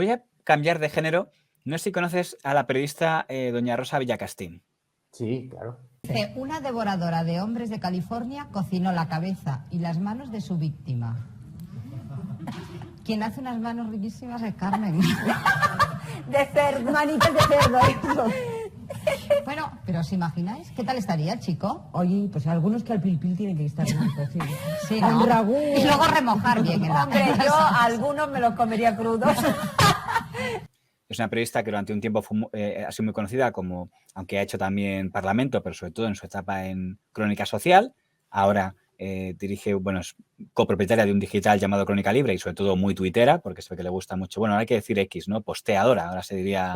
Voy a cambiar de género. No sé si conoces a la periodista doña Rosa Villacastín. Sí, claro. Una devoradora de hombres de California cocinó la cabeza y las manos de su víctima. Quien hace unas manos riquísimas es Carmen. De cerdo. Manitas de cerdo. Eso. Bueno, pero ¿os imagináis? ¿Qué tal estaría el chico? Oye, pues algunos que al pilpil tienen que estar bien cocidos. Sí, Con ¿no? ragú. Y luego remojar bien. Hombre, yo algunos me los comería crudos. Es una periodista que durante un tiempo ha sido muy conocida como, aunque ha hecho también Parlamento, pero sobre todo en su etapa en Crónica Social. Ahora dirige, bueno, es copropietaria de un digital llamado Crónica Libre y sobre todo muy tuitera, porque se ve que le gusta mucho. Bueno, ahora hay que decir X, ¿no? Posteadora, ahora se diría.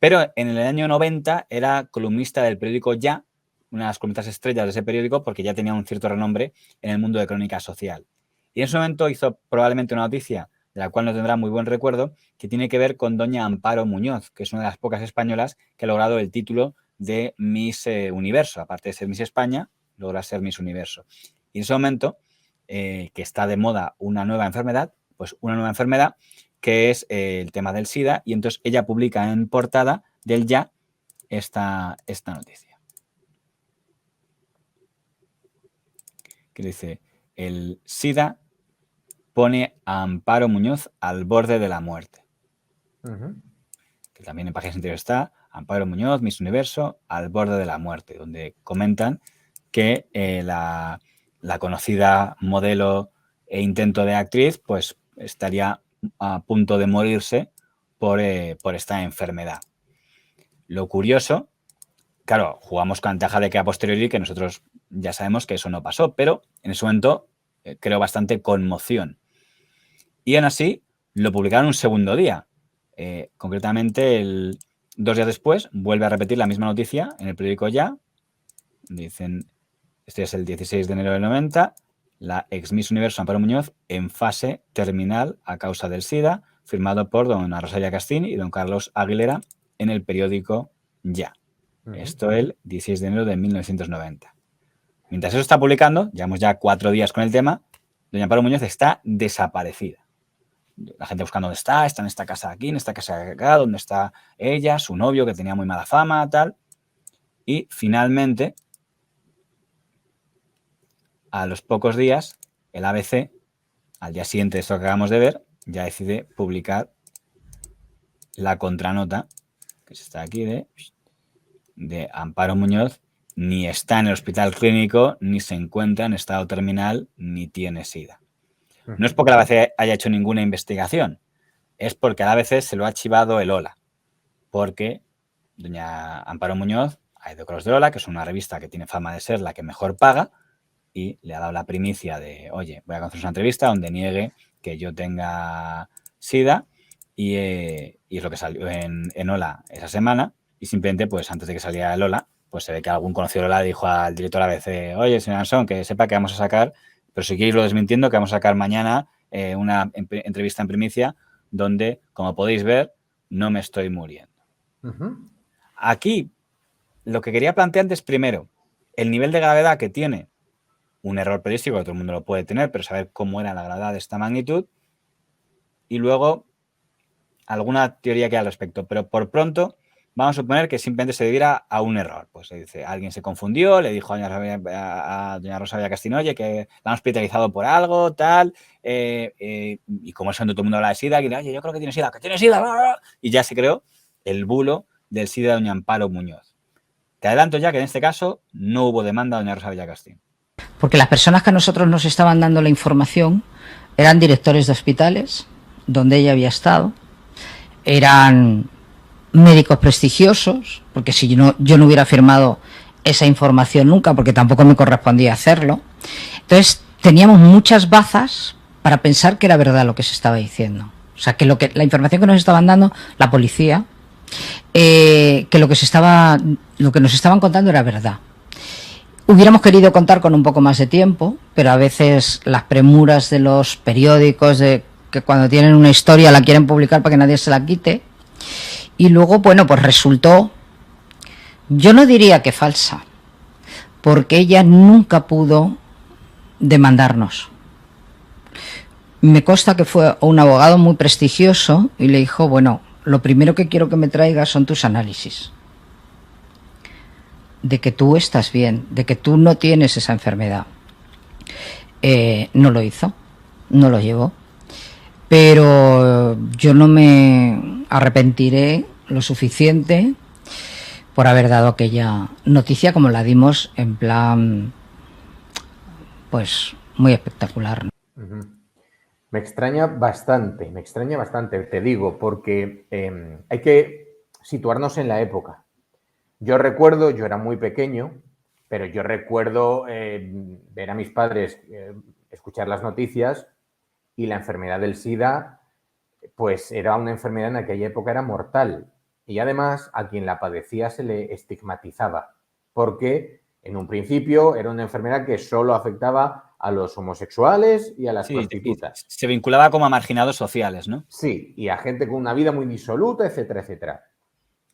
Pero en el año 90 era columnista del periódico Ya, una de las columnistas estrellas de ese periódico, porque ya tenía un cierto renombre en el mundo de Crónica Social. Y en ese momento hizo probablemente una noticia de la cual no tendrá muy buen recuerdo, que tiene que ver con doña Amparo Muñoz, que es una de las pocas españolas que ha logrado el título de Miss Universo. Aparte de ser Miss España, logra ser Miss Universo. Y en ese momento, que está de moda una nueva enfermedad, pues una nueva enfermedad que es el tema del SIDA, y entonces ella publica en portada del Ya esta noticia. Que dice, el SIDA pone a Amparo Muñoz al borde de la muerte. Que también en páginas interiores está Amparo Muñoz, Miss Universo, al borde de la muerte, donde comentan que la conocida modelo e intento de actriz pues estaría a punto de morirse por esta enfermedad. Lo curioso, claro, jugamos con ventaja de que a posteriori que nosotros ya sabemos que eso no pasó, pero en ese momento creó bastante conmoción. Y aún así lo publicaron un segundo día. Concretamente, 2 días después, vuelve a repetir la misma noticia en el periódico Ya. Dicen, este es el 16 de enero del 90, la ex Miss Universo Amparo Muñoz en fase terminal a causa del SIDA, firmado por don Rosa Villacastín y don Carlos Aguilera en el periódico Ya. Esto el 16 de enero de 1990. Mientras eso está publicando, llevamos ya 4 días con el tema, doña Amparo Muñoz está desaparecida. La gente buscando dónde está en esta casa aquí, en esta casa de acá, dónde está ella, su novio que tenía muy mala fama, tal. Y finalmente, a los pocos días, el ABC, al día siguiente de esto que acabamos de ver, ya decide publicar la contranota, que está aquí, de Amparo Muñoz, ni está en el hospital clínico, ni se encuentra en estado terminal, ni tiene SIDA. No es porque la ABC haya hecho ninguna investigación, es porque a la ABC se lo ha archivado el Hola, porque doña Amparo Muñoz ha ido con los de Hola, que es una revista que tiene fama de ser la que mejor paga, y le ha dado la primicia de, oye, voy a hacer una entrevista donde niegue que yo tenga SIDA, y es lo que salió en Hola esa semana, y simplemente, pues antes de que saliera el Hola, pues se ve que algún conocido de Hola dijo al director de la ABC, oye, señor Ansón, que sepa que vamos a sacar, pero si queréis lo desmintiendo, que vamos a sacar mañana una entrevista en primicia donde, como podéis ver, no me estoy muriendo. Aquí, lo que quería plantear antes, primero, el nivel de gravedad que tiene un error periodístico, que todo el mundo lo puede tener, pero saber cómo era la gravedad de esta magnitud, y luego alguna teoría que hay al respecto. Pero por pronto, vamos a suponer que simplemente se debiera a un error. Pues se dice, alguien se confundió, le dijo a doña Rosa Villacastín, oye, que la han hospitalizado por algo, tal, y como eso todo el mundo habla de SIDA, que oye, yo creo que tiene SIDA, bla, bla, y ya se creó el bulo del SIDA de doña Amparo Muñoz. Te adelanto ya que en este caso no hubo demanda de doña Rosa Villacastín. Porque las personas que a nosotros nos estaban dando la información eran directores de hospitales donde ella había estado, eran médicos prestigiosos, porque si yo no hubiera firmado esa información nunca, porque tampoco me correspondía hacerlo. Entonces teníamos muchas bazas para pensar que era verdad lo que se estaba diciendo. O sea, que la información que nos estaban dando la policía, que lo que nos estaban contando era verdad. Hubiéramos querido contar con un poco más de tiempo, pero a veces las premuras de los periódicos, de que cuando tienen una historia la quieren publicar para que nadie se la quite. Y luego, bueno, pues resultó, yo no diría que falsa, porque ella nunca pudo demandarnos. Me consta que fue un abogado muy prestigioso y le dijo, bueno, lo primero que quiero que me traigas son tus análisis. De que tú estás bien, de que tú no tienes esa enfermedad. No lo hizo, no lo llevó. Pero yo no me arrepentiré lo suficiente por haber dado aquella noticia como la dimos, en plan, pues, muy espectacular, ¿no? Me extraña bastante, te digo, porque hay que situarnos en la época. Yo recuerdo, yo era muy pequeño, pero yo recuerdo ver a mis padres escuchar las noticias y la enfermedad del SIDA, pues era una enfermedad en aquella época era mortal. Y además a quien la padecía se le estigmatizaba, porque en un principio era una enfermedad que solo afectaba a los homosexuales y a las prostitutas. Se vinculaba como a marginados sociales, ¿no? Sí, y a gente con una vida muy disoluta, etcétera, etcétera.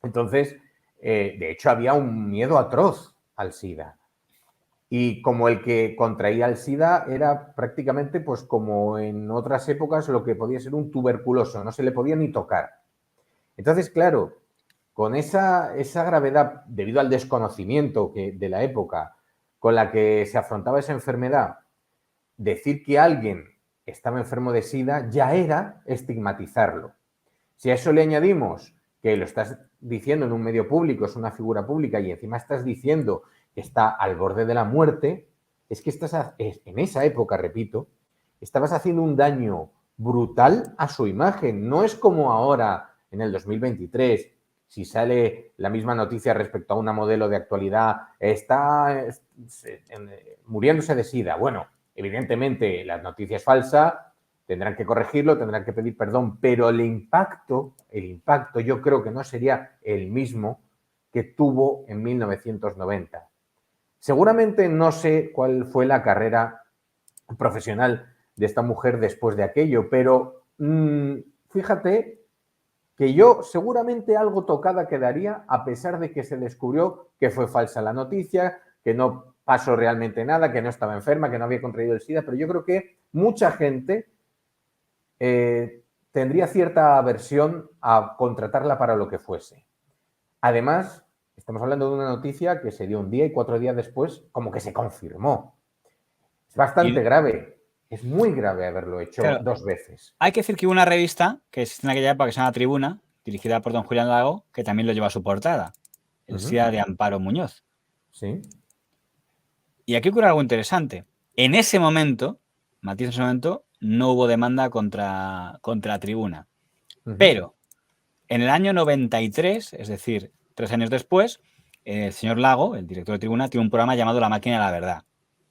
Entonces, de hecho, había un miedo atroz al SIDA. Y como el que contraía el SIDA era prácticamente, pues como en otras épocas, lo que podía ser un tuberculoso, no se le podía ni tocar. Entonces, claro, con esa gravedad, debido al desconocimiento de la época con la que se afrontaba esa enfermedad, decir que alguien estaba enfermo de SIDA ya era estigmatizarlo. Si a eso le añadimos que lo estás diciendo en un medio público, es una figura pública y encima estás diciendo que está al borde de la muerte, es que en esa época, repito, estabas haciendo un daño brutal a su imagen. No es como ahora, en el 2023, si sale la misma noticia respecto a una modelo de actualidad, está muriéndose de SIDA. Bueno, evidentemente la noticia es falsa, tendrán que corregirlo, tendrán que pedir perdón, pero el impacto yo creo que no sería el mismo que tuvo en 1990. Seguramente no sé cuál fue la carrera profesional de esta mujer después de aquello, pero fíjate que yo seguramente algo tocada quedaría a pesar de que se descubrió que fue falsa la noticia, que no pasó realmente nada, que no estaba enferma, que no había contraído el SIDA, pero yo creo que mucha gente tendría cierta aversión a contratarla para lo que fuese. Además, estamos hablando de una noticia que se dio un día y 4 días después como que se confirmó. Es bastante grave. Es muy grave haberlo hecho 2 veces. Hay que decir que hubo una revista que existe en aquella época que se llama Tribuna, dirigida por don Julián Lago, que también lo lleva a su portada. El SIDA de Amparo Muñoz. Sí. Y aquí ocurre algo interesante. En ese momento, matiz en ese momento, no hubo demanda contra Tribuna. Pero en el año 93, es decir, 3 años después, el señor Lago, el director de Tribuna, tiene un programa llamado La Máquina de la Verdad.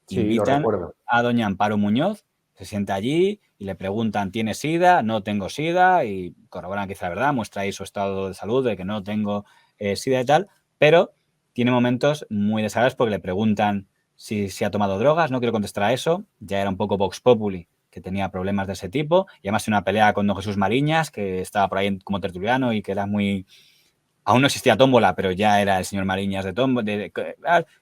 Sí, invitan lo recuerdo. a doña Amparo Muñoz, se sienta allí y le preguntan, ¿tienes SIDA? No tengo SIDA, y corroboran que dice la verdad, muestra ahí su estado de salud de que no tengo SIDA y tal, pero tiene momentos muy desagradables porque le preguntan si ha tomado drogas, no quiero contestar a eso, ya era un poco Vox Populi, que tenía problemas de ese tipo, y además una pelea con don Jesús Mariñas, que estaba por ahí como tertuliano y que era muy... Aún no existía Tómbola, pero ya era el señor Mariñas de Tómbola,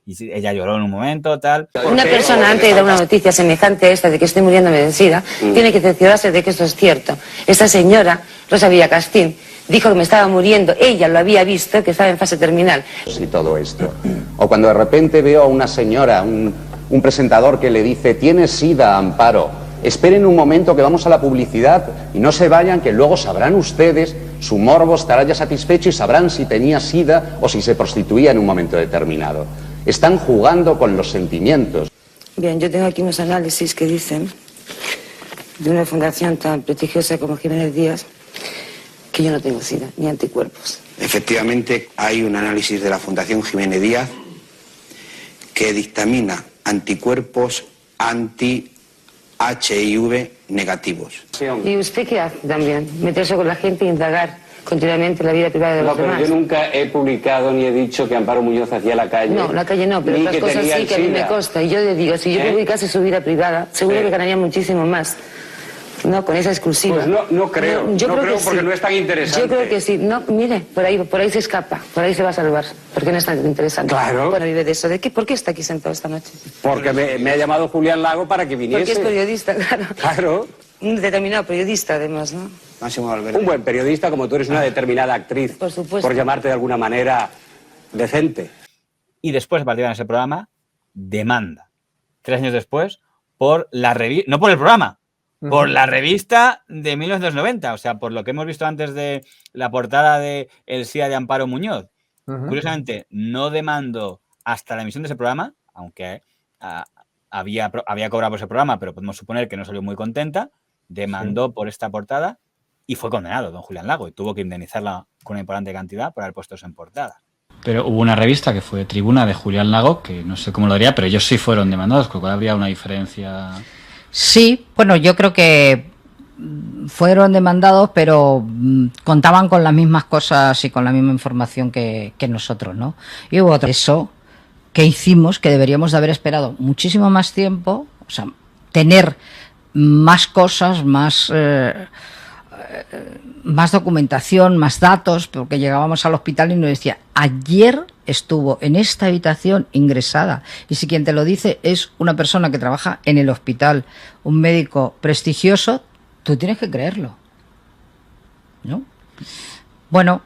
y ella lloró en un momento, tal. Una persona antes de dar una noticia semejante a esta de que estoy muriéndome de SIDA, tiene que cerciorarse de que esto es cierto. Esta señora, Rosa Villacastín, dijo que me estaba muriendo, ella lo había visto, que estaba en fase terminal. Y todo esto. O cuando de repente veo a una señora, un presentador que le dice, ¿tienes SIDA, Amparo? Esperen un momento que vamos a la publicidad y no se vayan, que luego sabrán ustedes, su morbo estará ya satisfecho y sabrán si tenía SIDA o si se prostituía en un momento determinado. Están jugando con los sentimientos. Bien, yo tengo aquí unos análisis que dicen, de una fundación tan prestigiosa como Jiménez Díaz, que yo no tengo SIDA ni anticuerpos. Efectivamente, hay un análisis de la Fundación Jiménez Díaz que dictamina anticuerpos anti-HIV negativos. ¿Y usted qué hace también? Meterse con la gente e indagar continuamente la vida privada de los demás. No, pero yo nunca he publicado ni he dicho que Amparo Muñoz hacía la calle. No, la calle no, pero otras cosas sí que a mí me consta. Y yo le digo, si yo publicase su vida privada, seguro que ganaría muchísimo más. No, con esa exclusiva. Pues no creo. Yo no creo que porque sí. no es tan interesante. Yo creo que sí. No, mire, por ahí se escapa, por ahí se va a salvar. Porque no es tan interesante. Claro. Bueno, vive de eso. ¿Por qué está aquí sentado esta noche? Porque me ha llamado Julián Lago para que viniese. Porque es periodista, claro. Claro. Un determinado periodista, además, ¿no? Máximo Valverde. Un buen periodista, como tú eres una determinada actriz. Por supuesto. Por llamarte de alguna manera decente. Y después, a partir de ese programa, demanda. 3 años después, por la revista, no por el programa, por la revista de 1990. O sea, por lo que hemos visto antes de la portada de El SIDA de Amparo Muñoz. Curiosamente, no demandó hasta la emisión de ese programa, aunque había cobrado por ese programa, pero podemos suponer que no salió muy contenta. Demandó por esta portada y fue condenado don Julián Lago y tuvo que indemnizarla con una importante cantidad por haber puesto eso en portada. Pero hubo una revista que fue Tribuna de Julián Lago, que no sé cómo lo haría, pero ellos sí fueron demandados, con lo cual habría una diferencia. Sí, bueno, yo creo que fueron demandados, pero contaban con las mismas cosas y con la misma información que nosotros, ¿no? Y hubo otro eso que hicimos, que deberíamos de haber esperado muchísimo más tiempo, o sea, tener más cosas, más documentación, más datos, porque llegábamos al hospital y nos decía, ayer estuvo en esta habitación ingresada. Y si quien te lo dice es una persona que trabaja en el hospital, un médico prestigioso, tú tienes que creerlo, ¿no? Bueno,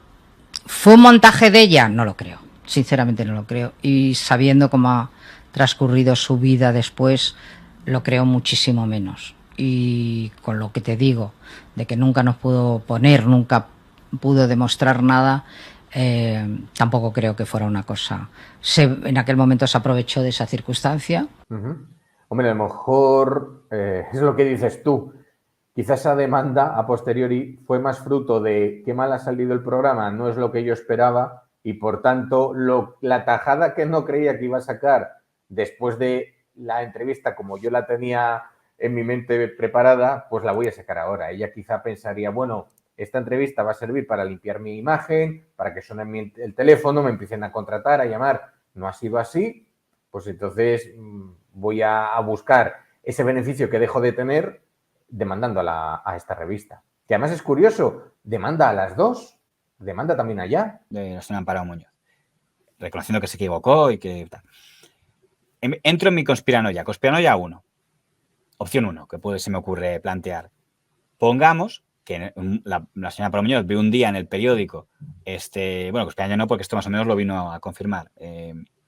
¿fue un montaje de ella? No lo creo, sinceramente no lo creo. Y sabiendo cómo ha transcurrido su vida después, lo creo muchísimo menos. Y con lo que te digo, de que nunca nos pudo poner, nunca pudo demostrar nada, tampoco creo que fuera una cosa. En aquel momento se aprovechó de esa circunstancia. Hombre, a lo mejor es lo que dices tú. Quizás esa demanda a posteriori fue más fruto de qué mal ha salido el programa, no es lo que yo esperaba y por tanto la tajada que no creía que iba a sacar después de la entrevista como yo la tenía en mi mente preparada, pues la voy a sacar ahora. Ella quizá pensaría, bueno, esta entrevista va a servir para limpiar mi imagen, para que suene el teléfono, me empiecen a contratar, a llamar. No ha sido así, pues entonces voy a buscar ese beneficio que dejo de tener demandando a esta revista. Que además es curioso, demanda a las dos, demanda también allá. De la señora Amparo Muñoz. Reconociendo que se equivocó y que tal. Entro en mi conspiranoia. Conspiranoia 1. Opción 1, que se me ocurre plantear. Pongamos que la señora Amparo Muñoz ve un día en el periódico, bueno, conspiranoia no, porque esto más o menos lo vino a confirmar.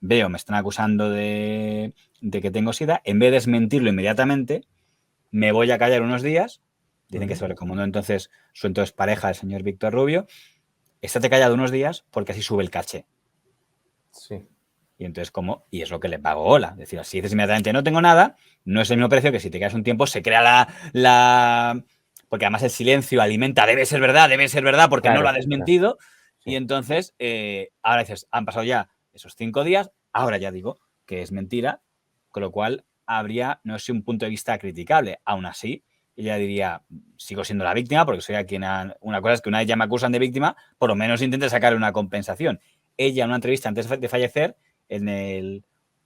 Veo, me están acusando de que tengo SIDA. En vez de desmentirlo inmediatamente, me voy a callar unos días. Dicen que se recomendó entonces su entonces pareja, el señor Víctor Rubio. Estate callado unos días porque así sube el caché. Sí. Y entonces, y es lo que le pago Ola. Es decir, si dices inmediatamente no tengo nada, no es el mismo precio que si te quedas un tiempo, se crea porque además el silencio alimenta, debe ser verdad, porque claro, no lo ha desmentido. Claro. Sí. Y entonces, ahora dices, han pasado ya esos 5 días, ahora ya digo que es mentira, con lo cual habría, no sé, un punto de vista criticable. Aún así, ella diría, sigo siendo la víctima, porque soy a quien una cosa es que una vez ya me acusan de víctima, por lo menos intente sacar una compensación. Ella, en una entrevista antes de fallecer, en el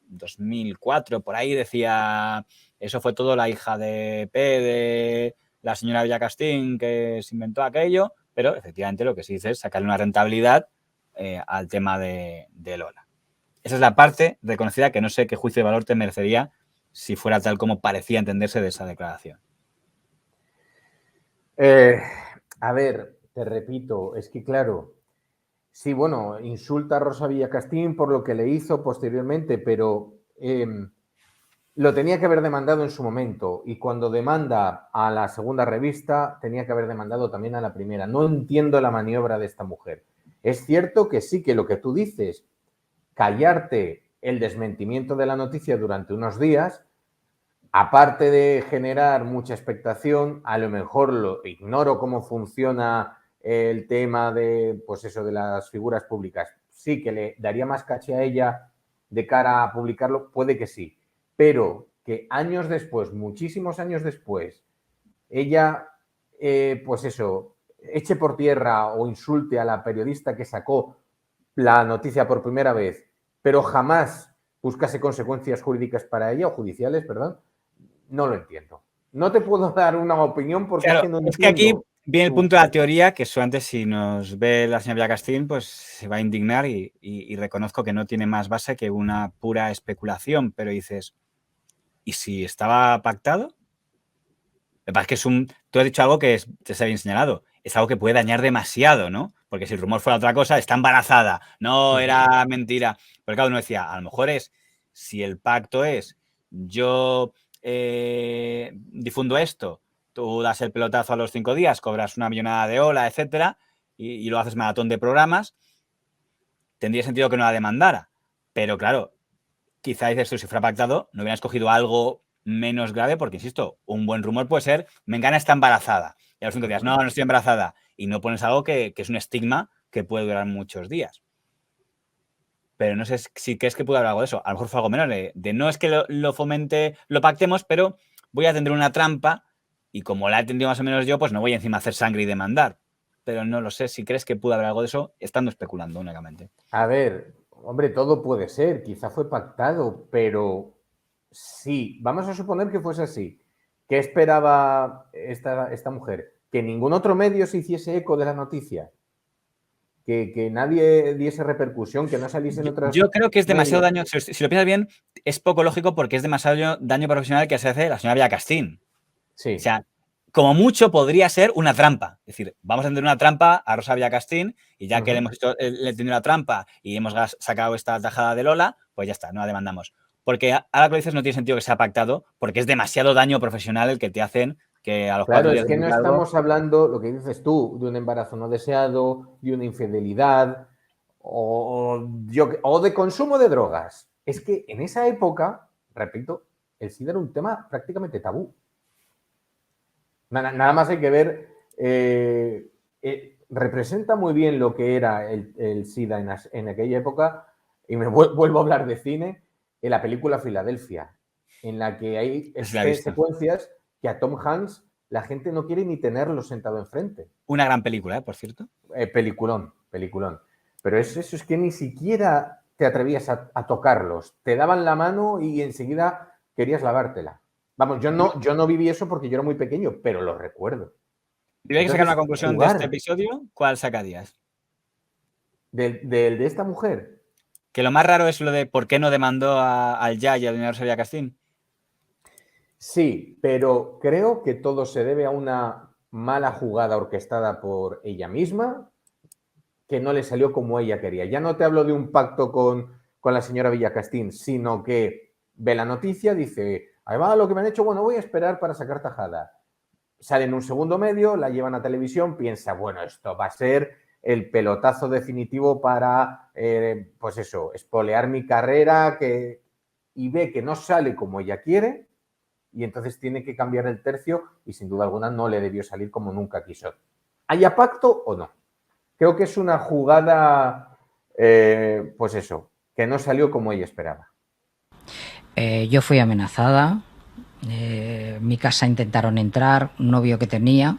2004, por ahí decía, eso fue todo la hija de la señora Villacastín que se inventó aquello, pero efectivamente lo que se dice es sacarle una rentabilidad al tema de Lola. Esa es la parte reconocida que no sé qué juicio de valor te merecería si fuera tal como parecía entenderse de esa declaración. A ver, te repito, es que claro, sí, bueno, insulta a Rosa Villacastín por lo que le hizo posteriormente, pero lo tenía que haber demandado en su momento y cuando demanda a la segunda revista tenía que haber demandado también a la primera. No entiendo la maniobra de esta mujer. Es cierto que sí, que lo que tú dices, callarte el desmentimiento de la noticia durante unos días, aparte de generar mucha expectación, a lo mejor ignoro cómo funciona el tema de, pues eso, de las figuras públicas. Sí, que le daría más caché a ella de cara a publicarlo, puede que sí. Pero que años después, muchísimos años después, ella, pues eso, eche por tierra o insulte a la periodista que sacó la noticia por primera vez, pero jamás buscase consecuencias jurídicas para ella, o judiciales, perdón, no lo entiendo. No te puedo dar una opinión porque Claro, es que no es que aquí entiendo. viene el punto de la teoría, que antes si nos ve la señora Villacastín, pues se va a indignar y reconozco que no tiene más base que una pura especulación, pero dices, ¿y si estaba pactado? Lo que pasa es que tú has dicho algo que te está bien señalado, es algo que puede dañar demasiado, ¿no? Porque si el rumor fuera otra cosa, está embarazada, no era mentira. Pero claro, uno decía, a lo mejor si el pacto es, yo difundo esto, tú das el pelotazo a los 5 días, cobras una millonada de ola, etcétera, y lo haces maratón de programas, tendría sentido que no la demandara. Pero claro, quizá dices tú, si fuera pactado, no hubieran escogido algo menos grave, porque insisto, un buen rumor puede ser, Mengana está embarazada. Y a los 5 días, no estoy embarazada. Y no pones algo que es un estigma que puede durar muchos días. Pero no sé si crees que puede haber algo de eso. A lo mejor fue algo menor, de no es que lo fomente, lo pactemos, pero voy a tender una trampa y como la he tendido más o menos yo, pues no voy encima a hacer sangre y demandar. Pero no lo sé si crees que pudo haber algo de eso, estando especulando únicamente. A ver, hombre, todo puede ser, quizá fue pactado, pero sí, vamos a suponer que fuese así. ¿Qué esperaba esta mujer? Que ningún otro medio se hiciese eco de la noticia. Que nadie diese repercusión, que no saliese en otras... Yo creo que es demasiado daño, si lo piensas bien, es poco lógico porque es demasiado daño profesional que se hace la señora Villacastín. Sí. O sea, como mucho podría ser una trampa. Es decir, vamos a tender una trampa a Rosa Villacastín y ya que le hemos hecho, le tendido la trampa y hemos sacado esta tajada de Lola, pues ya está, no la demandamos. Porque ahora que lo dices no tiene sentido que sea pactado porque es demasiado daño profesional el que te hacen que a los 4 días... Claro, es que no estamos hablando, lo que dices tú, de un embarazo no deseado, de una infidelidad o de consumo de drogas. Es que en esa época, repito, el SIDA era un tema prácticamente tabú. Nada más hay que ver, representa muy bien lo que era el SIDA en aquella época, y me vuelvo a hablar de cine, en la película Filadelfia, en la que hay secuencias que a Tom Hanks la gente no quiere ni tenerlo sentado enfrente. Una gran película, por cierto. Peliculón. Pero eso es que ni siquiera te atrevías a tocarlos. Te daban la mano y enseguida querías lavártela. Vamos, yo no viví eso porque yo era muy pequeño, pero lo recuerdo. Si hay que sacar una conclusión de este episodio, ¿cuál sacarías? ¿De esta mujer? Que lo más raro es lo de por qué no demandó al Ya y a doña Rosa Villacastín. Sí, pero creo que todo se debe a una mala jugada orquestada por ella misma que no le salió como ella quería. Ya no te hablo de un pacto con la señora Villacastín, sino que ve la noticia, dice, ahí va lo que me han hecho, bueno, voy a esperar para sacar tajada. Sale en un segundo medio, la llevan a televisión, piensa, bueno, esto va a ser el pelotazo definitivo para, pues eso, espolear mi carrera, y ve que no sale como ella quiere, y entonces tiene que cambiar el tercio y sin duda alguna no le debió salir como nunca quiso. ¿Haya pacto o no? Creo que es una jugada, pues eso, que no salió como ella esperaba. Yo fui amenazada, en mi casa intentaron entrar, un novio que tenía,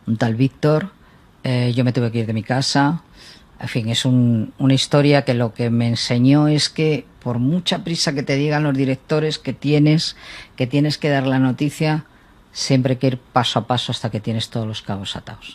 un tal Víctor, yo me tuve que ir de mi casa. En fin, es una historia que lo que me enseñó es que por mucha prisa que te digan los directores que tienes que dar la noticia, siempre hay que ir paso a paso hasta que tienes todos los cabos atados.